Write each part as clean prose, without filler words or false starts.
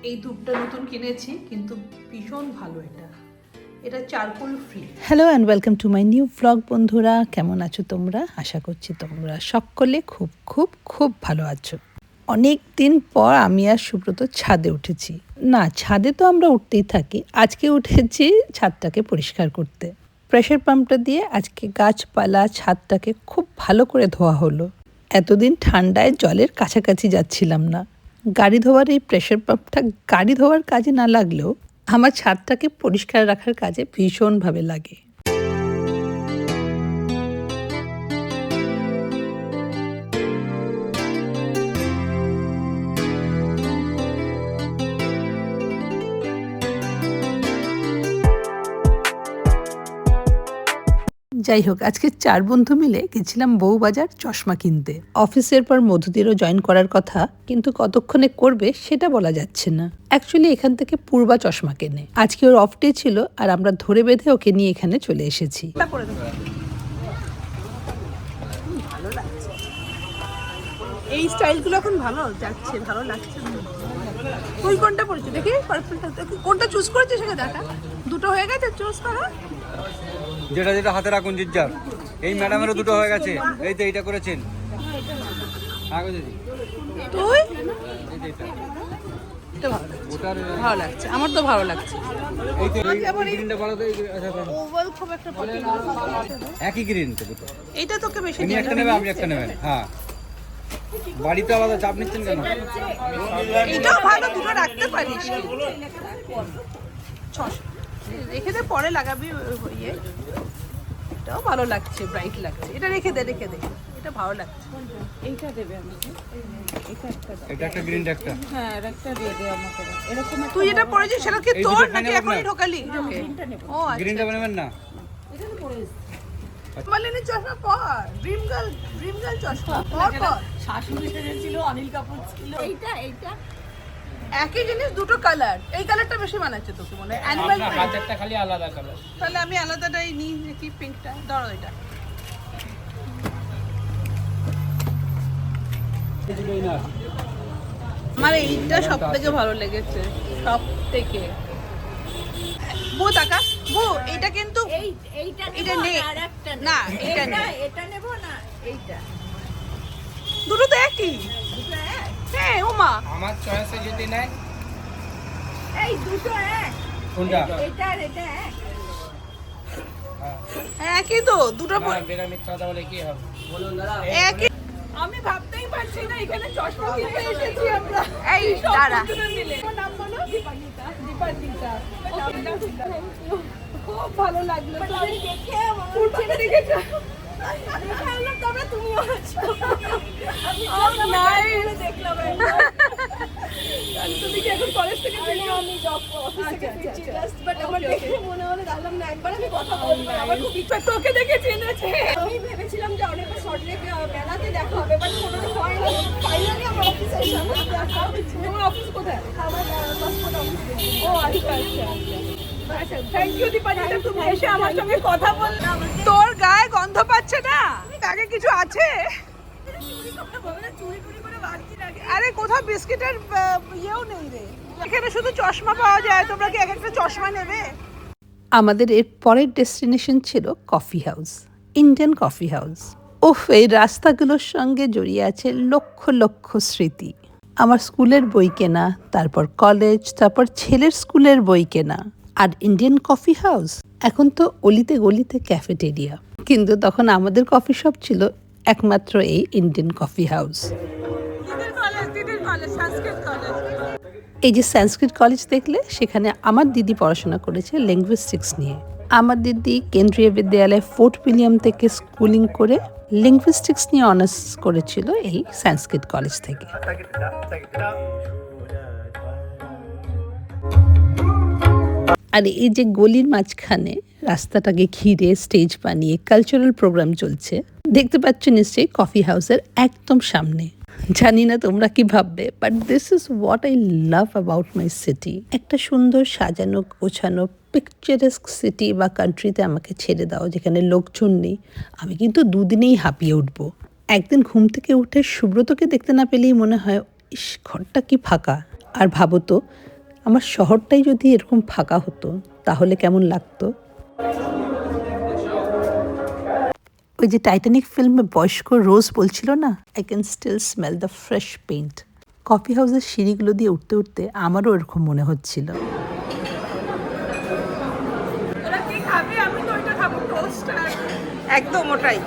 এই ধূপটা নতুন কিনেছি, কিন্তু ভীষণ ভালো। এটা charcoal free. Hello and welcome to my new vlog. বন্ধুরা, কেমন আছো তোমরা? আশা করছি তোমরা সকলে খুব খুব খুব ভালো আছো। অনেক দিন পর আমি আর সুব্রত ছাদে উঠেছি। না, ছাদে তো আমরা উঠতেই থাকি, আজকে উঠেছি ছাদটাকে পরিষ্কার করতে। প্রেসার পাম্পটা দিয়ে আজকে গাছপালা ছাদটাকে খুব ভালো করে ধোয়া হলো। এতদিন ঠান্ডায় জলের কাছাকাছি যাচ্ছিলাম না। গাড়ি ধোয়ার এই প্রেসার পাম্পটা গাড়ি ধোয়ার কাজে না লাগলেও আমার ছাদটাকে পরিষ্কার রাখার কাজে ভীষণভাবে লাগে। যাই হোক, আজকে 4 বন্ধু মিলে গেছিলাম বউবাজার চশমা কিনতে। অফিসের পর মধুদিরও জয়েন করার কথা, কিন্তু কতক্ষণে করবে সেটা বলা যাচ্ছে না। অ্যাকচুয়ালি এখান থেকে পূর্বা চশমা কেনে। আজকে ওর অফ ডে ছিল আর আমরা ধরে বেঁধে ওকে নিয়ে এখানে চলে এসেছি। এই স্টাইলগুলো এখন ভালো যাচ্ছে, ভালো লাগছে। তুই কোনটা পড়েছিস দেখি, পার্পলটা কোনটা চুজ করেছিস সেটা দেখা। দুটো হয়ে গেছে চুজ করা, যেটা যেটা হাতে রাখুন জিজ্ঞার। এই ম্যাডামেরও দুটো হয়ে গেছে, এই তো এইটা করেছেন। আগে দিদি তুই এইটা এটা ভালো লাগছে, আমার তো ভালো লাগছে। এই তো এই গ্রিনটা ভালো তো। ওভাল খুব একটা পছন্দ না। একই গ্রিন তো দুটো। এইটা তোকে বেশি তুমি একটা নেবে, আপনি একটা নেবেন। হ্যাঁ, বাড়িতে আলাদা চাপ নিচ্ছেন কেন? এটাও ভালো, দুটো রাখতে পারিস। রেখে দে, পরে লাগাবি হইয়ে। এটাও ভালো লাগছে, ব্রাইট লাগছে। এটা রেখে দে, রেখে দে, এটা ভালো লাগছে। এইটা দেবে আমাকে, এটা একটা দাও। এটা একটা গ্রিন একটা। হ্যাঁ, আর একটা দিয়ে দে আমাকে। এরকম একটা তুই যেটা পড়েছিস সেটা কি এই তোর দুটো নাকি final এখনই আপনার? ঢোকালি? ও আচ্ছা, গ্রিনটা নেবেন না? মালিনী চশমা পর, ড্রিম গার্ল চশমা পর পর। শাশুড়ি সেজেছিল, অনিল কাপুর ছিল। এইটা একই জিনিস, দুটো কালার। এই কালারটা বেশি মানাচ্ছে তোকে মনে হয়, অ্যানিমাল প্রিন্ট। হাতেরটা খালি আলাদা কালার। তাহলে আমি আলাদাটাই নিই দেখি, পিঙ্কটা ধরো। এটা আমার এইটা সব থেকে ভালো লেগেছে, সব থেকে। বউ টাকা, বউ এটা কিন্তু এইটা এটা নেব নে। আর একটা না, এটা নে। এটা নেব না, এইটা দুটো তো একই। দুটো এক। হ্যাঁ ওমা, আমার চয়েসে যদি নেয় এই দুটো এক। কোনটা? এটা আর এটা এক। একই তো দুটো বেরা মিথ্যা কথা বলে কি হবে? একই। আমি ভাবতেই পারছি না এখানে চশমা কিনতে এসেছি আমরা। এই দাঁড়া, তোমার নাম বলো? দীপান্বিতা। খুব ভালো লাগলো। আমি দেখে পুরোটা দেখেছো? দেখলাম তবে তুমিও আছো। আমি দেখলাম তুমি কি এখন কলেজ থেকে ফিরছো? আমি জব অফিস থেকে ফিরছি জাস্ট, বাট আমার দেখে মনে হলো দাঁড়ালাম না একবার আমি কথা বলবো। আমার খুব ইচ্ছা, তোকে দেখে চিনেছে। আমি ভেবেছিলাম যে অনেকবার শর্ট রেখে মেলাতে দেখা হবে, বাট কোনোদিন হয়নি। ফাইনালি আমার অফিসে এসে আমার দেখা হচ্ছে। তোমার অফিস কোথায়? আমার পাসপোর্ট অফিস। ও আচ্ছা আচ্ছা আচ্ছা, থ্যাংক ইউ দীপান্বিতা, তুমি এসে আমার সঙ্গে কথা বললে। তোর গায়ে গন্ধ পাচ্ছে না? আগে কিছু আছে? চুরি টুরি করে বাড়ছি না। আরে কোথাও বিস্কিটের ইয়েও নেই রে। এখানে শুধু চশমা পাওয়া যায়, তোমরা কি এক একটা চশমা নেবে? আমাদের এর পরের ডেস্টিনেশন ছিল coffee house, Indian coffee house. ওফ, এই রাস্তাগুলোর সঙ্গে জড়িয়ে আছে লক্ষ লক্ষ স্মৃতি। আমার স্কুলের বই কেনা, তারপর কলেজ, তারপর ছেলের স্কুলের বই কেনা। আর ইন্ডিয়ান কফি হাউস এখন তো অলিতে গলিতে ক্যাফেটেরিয়া, কিন্তু তখন আমাদের কফি শপ ছিল একমাত্র এই ইন্ডিয়ান কফি হাউস। দিদির কলেজ, সংস্কৃত কলেজ। এই যে সংস্কৃত কলেজ দেখলে, সেখানে আমার দিদি পড়াশোনা করেছে লিঙ্গুইস্টিক্স নিয়ে। আমার দিদি কেন্দ্রীয় বিদ্যালয় ফোর্ট উইলিয়াম থেকে স্কুলিং করে লিঙ্গুইস্টিক্স নিয়ে অনার্স করেছিল এই সংস্কৃত কলেজ থেকে। আর এই যে গলির মাঝখানে রাস্তাটাকে ঘিরে স্টেজ বানিয়ে কালচারাল প্রোগ্রাম চলছে, দেখতে পাচ্ছ নিশ্চয়ই কফি হাউসের একদম সামনে। জানি না তোমরা কি ভাববে, but this is what I love about my city. একটা সুন্দর সাজানো গোছানো পিকচারেস্ক সিটি বা কান্ট্রিতে আমাকে ছেড়ে দাও, যেখানে লোকজন নেই, আমি কিন্তু দুদিনেই হাঁপিয়ে উঠবো। একদিন ঘুম থেকে উঠে সুব্রতকে দেখতে না পেলেই মনে হয়, ইস, ঘরটা কি ফাঁকা। আর ভাবো তো, আমার শহরটাই যদি এরকম ফাঁকা হতো তাহলে কেমন লাগতো। ওই যে টাইটানিক ফিল্মে বয়স্ক রোজ বলছিল না, I can still smell the fresh paint. Coffee হাউসের সিঁড়িগুলো দিয়ে উঠতে উঠতে আমারও এরকম মনে হচ্ছিল। ওরা কি খাবে? আমি তো ওইটা খাবো, টোস্ট। একদম ওটাই।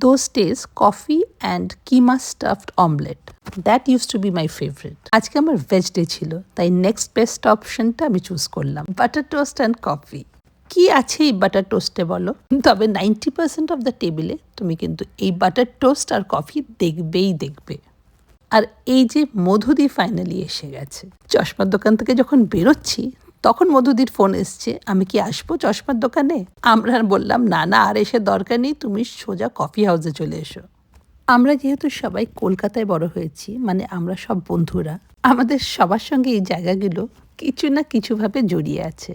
Those days, coffee and keema stuffed omelette. That used to be my favorite. আজকে আমার ভেজ ডে ছিল, তাই নেক্সট বেস্ট অপশনটা আমি চুজ করলাম, বাটার টোস্ট অ্যান্ড কফি। কি আছে এই বাটার টোস্টে বলো? তবে 90% অফ দ্য টেবিলে তুমি কিন্তু এই বাটার টোস্ট আর কফি দেখবেই দেখবে। আর এই যে মধুদি ফাইনালি এসে গেছে। চশমার দোকান থেকে যখন বেরোচ্ছি তখন মধুদির ফোন এসছে, আমি কি আসবো চশমার দোকানে? আমরা বললাম না না, আর এসে দরকার নেই, তুমি সোজা কফি হাউসে চলে এসো। আমরা যেহেতু সবাই কলকাতায় বড় হয়েছি, মানে আমরা সব বন্ধুরা, আমাদের সবার সঙ্গে এই জায়গাগুলো কিছু না কিছুভাবে জড়িয়ে আছে।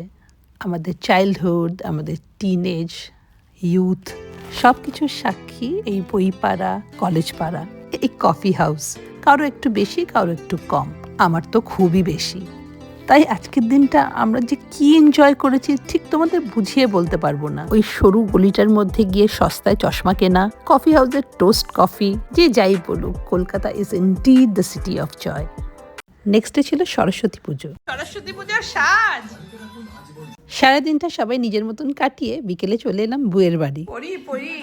আমাদের চাইল্ডহুড, আমাদের টিনেজ, ইউথ, সব কিছুর সাক্ষী এই বইপাড়া, কলেজ পাড়া, এই কফি হাউস। কারো একটু বেশি, কারো একটু কম, আমার তো খুবই বেশি। তাই আজকের দিনটা আমরা যে কি এনজয় করেছি ঠিক তোমাদের বুঝিয়ে বলতে পারবো না। ওই সরু গলিটার মধ্যে গিয়ে সস্তায় চশমা কেনা, কফি হাউসের টোস্ট কফি, যে যাই বলুক, Kolkata is indeed the city of joy. নেক্সটে ছিল সরস্বতী পুজো। সরস্বতী পূজার সাজ। সারাদিনটা সবাই নিজের মতন কাটিয়ে বিকেলে চলে এলাম বুয়ের বাড়ি। পড়ি।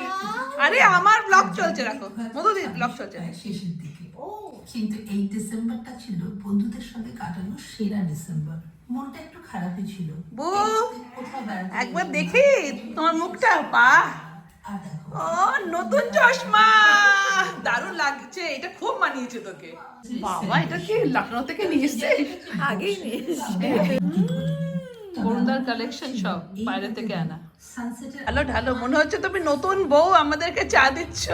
আরে আমার ব্লগ চলছে, রাখো। মধুদির ব্লগ চলছে। শেষের দিকে কিন্তু এই ডিসেম্বরটা ছিল বন্ধুদের সঙ্গে কাটানো সেরা ডিসেম্বর। মনটা একটু খারাপই ছিল। একবার দেখি তোমার মুখটা। ও নতুন চশমা, দারুণ লাগছে। এটা খুব মানিয়েছে তোকে। বাবা, এটা কি লখনৌ থেকে নিয়ে এসেছিস? আগেই নিয়ে এসেছিস। বরুণদার কালেকশন সব বাইরে থেকে আনা। হ্যালো ঢালো, মনে হচ্ছে তুমি নতুন বউ আমাদেরকে চা দিচ্ছ।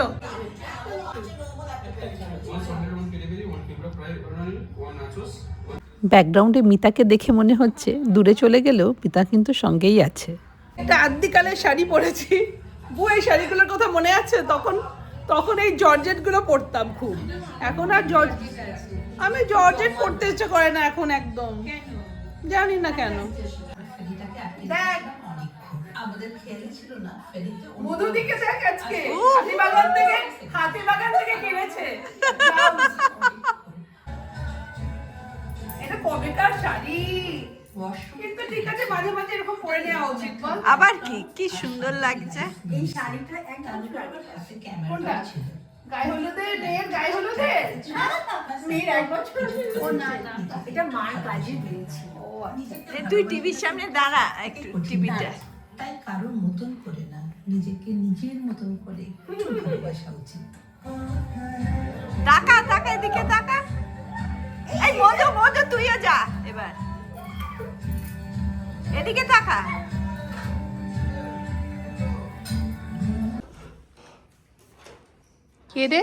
ব্যাকগ্রাউন্ডে মিতাকে দেখে মনে হচ্ছে দূরে চলে গেলেও মিতা কিন্তু সঙ্গেই আছে। একটা আদ্যিকালের শাড়ি পরেছি। বউ, এই শাড়িগুলোর কথা মনে আছে? তখন এই জর্জেট গুলো পরতাম খুব। এখন আর আমি জর্জেট পরতে ইচ্ছে করে না এখন একদম, জানি না কেন। মধুদিকে দেখ, আজকে হাতিবাগান থেকে কিনেছে। এটা কবেকার শাড়ি, কিন্তু ঠিক আছে, মাঝে মাঝে এরকম পরে নেওয়া উচিত। আবার কি সুন্দর লাগছে এই শাড়িটা একদম কোনটা? গায়ে হলুদের, মেয়ের গায়ে হলুদের? মেয়ের 1 বছর। ও না, এটা মার কাজে দিয়েছি। ও আচ্ছা। তুই টিভির সামনে দাঁড়া একটু, টিভিটা তাই কারোর মতন করে না, নিজেকে নিজের মতন করে একটু ভালোবাসা উচিত। তাকা এদিকে তাকা। এই মধু তুইও যা এবার, এদিকে তাকা। কে রে?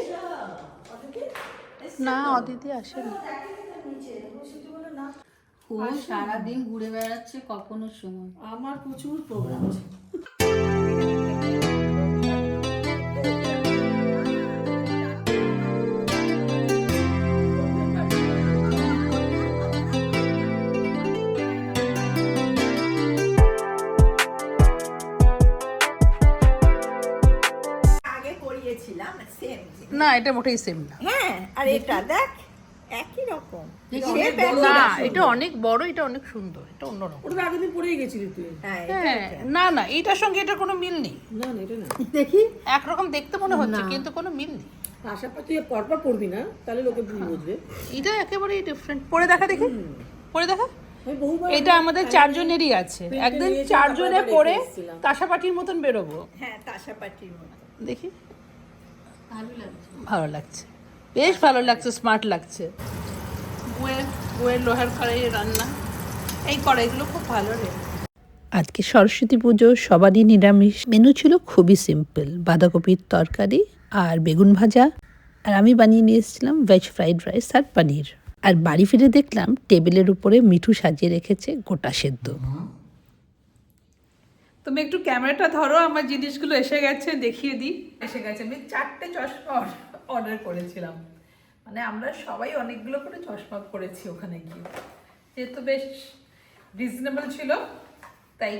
না, অদিতি আসেনি। ও সারাদিন ঘুরে বেড়াচ্ছে কখনো সময়। আমার প্রচুর প্রোগ্রাম আছে। আগে করিয়েছিলাম সেম। না, এটা মোটেই সেম না। হ্যাঁ, আর এটা দেখ একই রকম। না, এটা অনেক বড়, এটা অনেক সুন্দর, এটা অন্যরকম। ওটা আগের দিন পরেই গেছিলি তুই। হ্যাঁ, হ্যাঁ, না, এটার সঙ্গে এটা কোনো মিল নেই। না এটা না, দেখি একরকম দেখতে মনে হচ্ছে, কিন্তু কোনো মিল নেই। আশা তুই পরপর পড়বি না, তাহলে লোকে বুঝবে। এটা একেবারেই ডিফারেন্ট। পরে দেখা দেখি, পরে দেখা। আমি বহুবার এটা আমাদের 4 জনেরই আছে। একদিন 4 জনে পরে তাসাপাটির মতন বেরোবো। হ্যাঁ, তাসাপাটির মতো। দেখি, ভালো লাগছে, বেশ ভালো লাগছে, স্মার্ট লাগছে। বউয়ের লোহার কড়াই রান্না, এই কড়াইগুলো খুব ভালো রে। আজকে সরস্বতী পুজো, সবারই নিরামিষ। মেনু ছিল খুবই সিম্পল, বাঁধাকপির তরকারি আর বেগুন ভাজা, আর আমি বানিয়ে নিয়ে এসেছিলাম ভেজ ফ্রাইড রাইস আর পনির। আর বাড়ি ফিরে দেখলাম টেবিলের উপরে মিঠু সাজিয়ে রেখেছে গোটা সেদ্ধ। তুমি একটু ক্যামেরাটা ধরো, আমার জিনিসগুলো এসে গেছে, দেখিয়ে দিই। এসে গেছে, আমি 4টে চশমা অর্ডার করেছিলাম। মানে আমরা সবাই অনেকগুলো করে চশমা পরেছি ওখানে গিয়ে, যেহেতু বেশ রিজনেবল ছিল তাই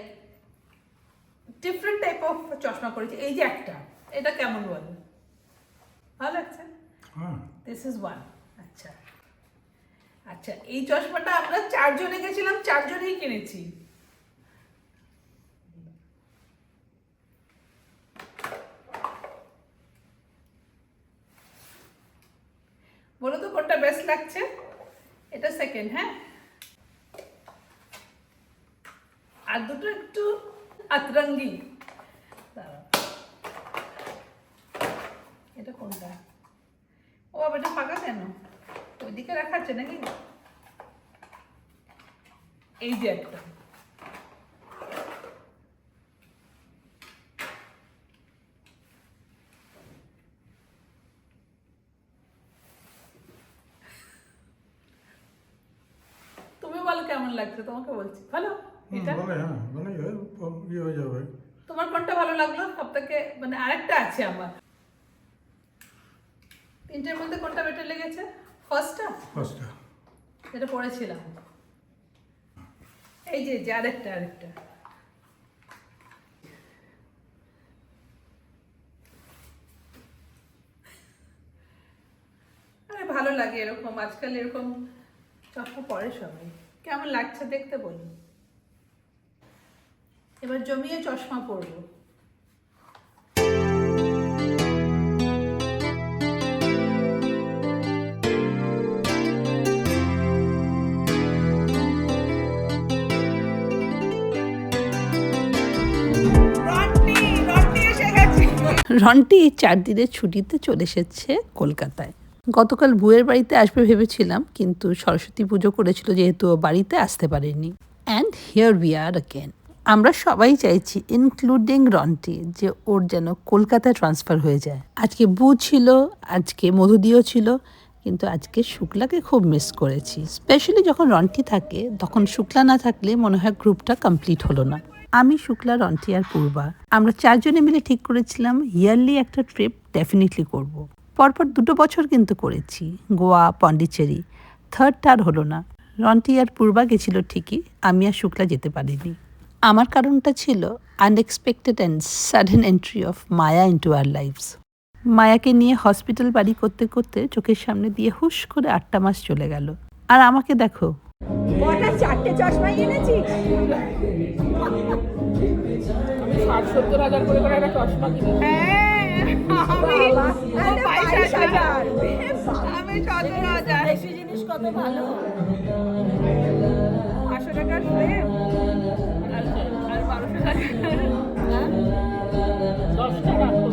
ডিফারেন্ট টাইপ অফ চশমা করেছি। এই যে একটা, এটা কেমন বল, ভালো লাগছে? This is one. আচ্ছা আচ্ছা, এই চশমাটা আমরা 4 জনে গেছিলাম, 4 জনেই কিনেছি। বলো তো কোনটা বেস্ট লাগছে? এটা সেকেন্ড, হ্যাঁ। আর দুটো একটু আতরঙ্গি। দাঁড়াও, এটা কোনটা? ও আবার এটা ফাঁকা কেন? ওইদিকে রাখা আছে নাকি? এই যে একটা, তুমি বলো কেমন লাগছে? তোমাকে বলছি ভালো। এটা তোমার কোনটা ভালো লাগলো সব থেকে? মানে আরেকটা আছে আমার, তিনটের মধ্যে কোনটা বেটার লেগেছে? ফার্স্টটা যেটা পড়েছিলাম। এই যে আরেকটা আরে ভালো লাগে এরকম, আজকাল এরকম চশমা পরে সবাই। কেমন লাগছে দেখতে বলুন। এবার জমিয়ে চশমা পরবো। রন্টি 4 দিনের ছুটিতে চলে এসেছে কলকাতায়। গতকাল বুয়ের বাড়িতে আসবে ভেবেছিলাম, কিন্তু সরস্বতী পুজো করেছিল যেহেতু ও বাড়িতে আসতে পারেনি। And here we are again. আমরা সবাই চাইছি, ইনক্লুডিং রন্টি, যে ওর যেন কলকাতায় ট্রান্সফার হয়ে যায়। আজকে বু ছিল, আজকে মধুদিও ছিল, কিন্তু আজকে শুক্লাকে খুব মিস করেছি। স্পেশালি যখন রন্টি থাকে, তখন শুক্লা না থাকলে মনে হয় গ্রুপটা কমপ্লিট হলো না। আমি, শুক্লা, রন্টি আর পূর্বা আমরা 4 জনে মিলে ঠিক করেছিলাম ইয়ারলি একটা ট্রিপ ডেফিনেটলি করব। পরপর 2 বছর কিন্তু করেছি, গোয়া, পন্ডিচেরি। থার্ডটা আর হলো না। রন্টি আর পূর্বা গেছিল ঠিকই, আমি আর শুক্লা যেতে পারিনি। আমার কারণটা ছিল unexpected and sudden entry of Maya into our lives. মায়াকে নিয়ে হসপিটাল বাড়ি করতে করতে চোখের সামনে দিয়ে হুশ করে 8টা মাস চলে গেল। আর আমাকে দেখো, 4টে চশমা এনেছি। 60-70 হাজার করে একটা চশমা কিনে। আমি 17,000। দেশি জিনিস কত ভালো। 500 টাকার ফ্রেম আর 1200 টাকা। 10টা রাখো,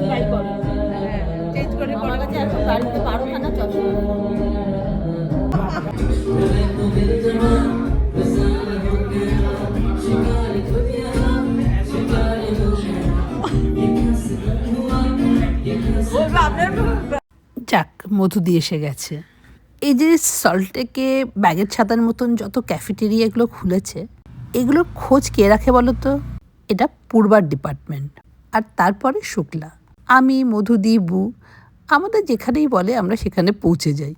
তাই করো। চেঞ্জ করে আমার কাছে এখন বাড়িতে 12খানা চশমা। যাক, মধু দিয়ে এসে গেছে। এই যে সল্টলেকে ব্যাগের ছাতার মতন যত ক্যাফেটেরিয়াগুলো খুলেছে, এগুলোর খোঁজ কে রাখে বলো তো? এটা পূর্বার ডিপার্টমেন্ট। আর তারপরে শুক্লা, আমি, মধুদি, বু, আমাদের যেখানেই বলে আমরা সেখানে পৌঁছে যাই।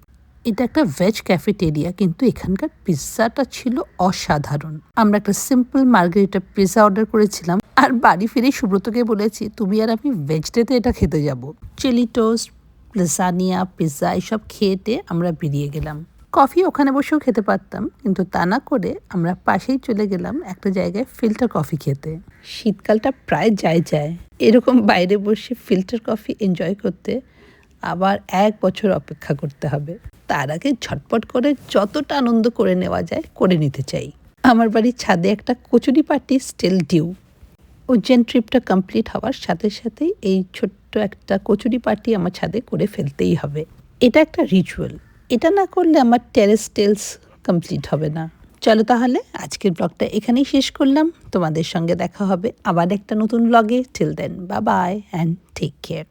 এটা একটা ভেজ ক্যাফেটেরিয়া, কিন্তু এখানকার পিৎজাটা ছিল অসাধারণ। আমরা একটা সিম্পল মার্গারিটা পিৎজা অর্ডার করেছিলাম, আর বাড়ি ফিরে সুব্রতকে বলেছি তুমি আর আমি ভেজডেতে এটা খেতে যাব। চিলি টোস্ট, লাসানিয়া, পিৎজা এসব খেতে আমরা বেরিয়ে গেলাম। কফি ওখানে বসেও খেতে পারতাম, কিন্তু তা না করে আমরা পাশেই চলে গেলাম একটা জায়গায় ফিল্টার কফি খেতে। শীতকালটা প্রায় যায় এরকম বাইরে বসে ফিল্টার কফি এনজয় করতে আবার 1 বছর অপেক্ষা করতে হবে। তার আগে ঝটপট করে যতটা আনন্দ করে নেওয়া যায় করে নিতে চাই। আমার বাড়ির ছাদে একটা kachori party still due. Ujjain ট্রিপটা কমপ্লিট হওয়ার সাথে সাথেই এই ছোট্ট একটা কচুরি পার্টি আমার ছাদে করে ফেলতেই হবে। এটা একটা রিচুয়াল, এটা না করলে আমার টেরেস টেলস কমপ্লিট হবে না। চলো তাহলে আজকের ব্লগটা এখানেই শেষ করলাম। তোমাদের সঙ্গে দেখা হবে আবার একটা নতুন ব্লগে। Till then, bye bye and take care.